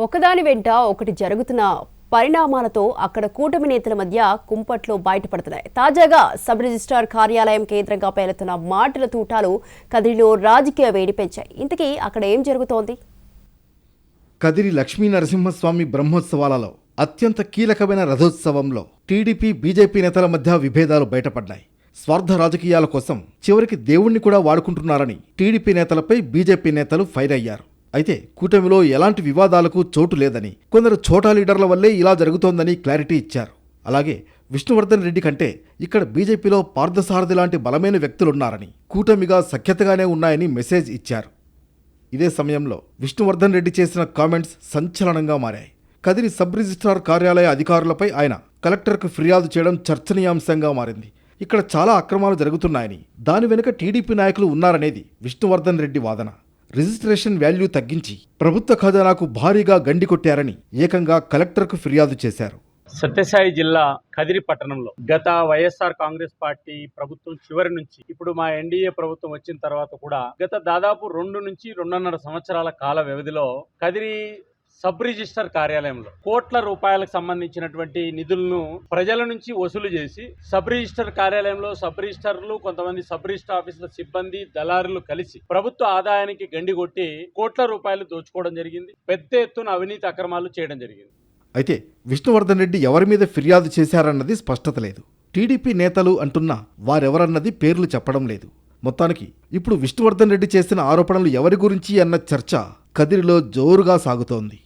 ఒకదాని వెంట ఒకటి జరుగుతున్న పరిణామాలతో అక్కడ కూటమి నేతల మధ్య కుంపట్లు బయటపడుతున్నాయి. తాజాగా సబ్ రిజిస్ట్రార్ కార్యాలయం కేంద్రంగా పేలుతున్న మాటల తూటాలు కదిరిలో రాజకీయ వేడి పెంచాయి. ఇంతకీ అక్కడ ఏం జరుగుతోంది? కదిరి లక్ష్మీ నరసింహస్వామి బ్రహ్మోత్సవాలలో అత్యంత కీలకమైన రథోత్సవంలో టీడీపీ బీజేపీ నేతల మధ్య విభేదాలు బయటపడ్డాయి. స్వార్థ రాజకీయాల కోసం చివరికి దేవుణ్ణి కూడా వాడుకుంటున్నారని టీడీపీ నేతలపై బీజేపీ నేతలు ఫైర్ అయ్యారు. అయితే కూటమిలో ఎలాంటి వివాదాలకు చోటు లేదని, కొందరు ఛోటా లీడర్ల వల్లే ఇలా జరుగుతోందని క్లారిటీ ఇచ్చారు. అలాగే విష్ణువర్ధన్ రెడ్డి కంటే ఇక్కడ బీజేపీలో పార్థసారథి లాంటి బలమైన వ్యక్తులున్నారని, కూటమిగా సఖ్యతగానే ఉన్నాయని మెసేజ్ ఇచ్చారు. ఇదే సమయంలో విష్ణువర్ధన్ రెడ్డి చేసిన కామెంట్స్ సంచలనంగా మారాయి. కదిరి సబ్ రిజిస్ట్రార్ కార్యాలయ అధికారులపై ఆయన కలెక్టర్కు ఫిర్యాదు చేయడం చర్చనీయాంశంగా మారింది. ఇక్కడ చాలా అక్రమాలు జరుగుతున్నాయని, దాని వెనుక టీడీపీ నాయకులు ఉన్నారనేది విష్ణువర్ధన్ రెడ్డి వాదన. రిజిస్ట్రేషన్ వాల్యూ తగ్గించి ప్రభుత్వ ఖజానాకు భారీగా గండి కొట్టారని ఏకంగా కలెక్టర్కు ఫిర్యాదు చేశారు. సత్యసాయి జిల్లా కదిరి పట్టణంలో గత వైఎస్ఆర్ కాంగ్రెస్ పార్టీ ప్రభుత్వం చివరి నుంచి ఇప్పుడు మా ఎన్డీఏ ప్రభుత్వం వచ్చిన తర్వాత కూడా గత దాదాపు 2 నుంచి 2.5 సంవత్సరాల కాల వ్యవధిలో కదిరి సబ్ రిజిస్టర్ కార్యాలయంలో కోట్ల రూపాయలకు సంబంధించినటువంటి నిధులను ప్రజల నుంచి వసూలు చేసి సబ్ రిజిస్టర్ కార్యాలయంలో సబ్ రిజిస్టర్లు, కొంతమంది సబ్ రిజిస్టర్ ఆఫీసుల సిబ్బంది, దళారులు కలిసి ప్రభుత్వ ఆదాయానికి గండి కొట్టి కోట్ల రూపాయలు దోచుకోవడం జరిగింది. పెద్ద ఎత్తున అవినీతి అక్రమాలు చేయడం జరిగింది. అయితే విష్ణువర్ధన్ రెడ్డి ఎవరి మీద ఫిర్యాదు చేశారన్నది స్పష్టత లేదు. టీడీపీ నేతలు అంటున్నా వారెవరన్నది పేర్లు చెప్పడం లేదు. మొత్తానికి ఇప్పుడు విష్ణువర్ధన్ రెడ్డి చేసిన ఆరోపణలు ఎవరి గురించి అన్న చర్చ కదిరిలో జోరుగా సాగుతోంది.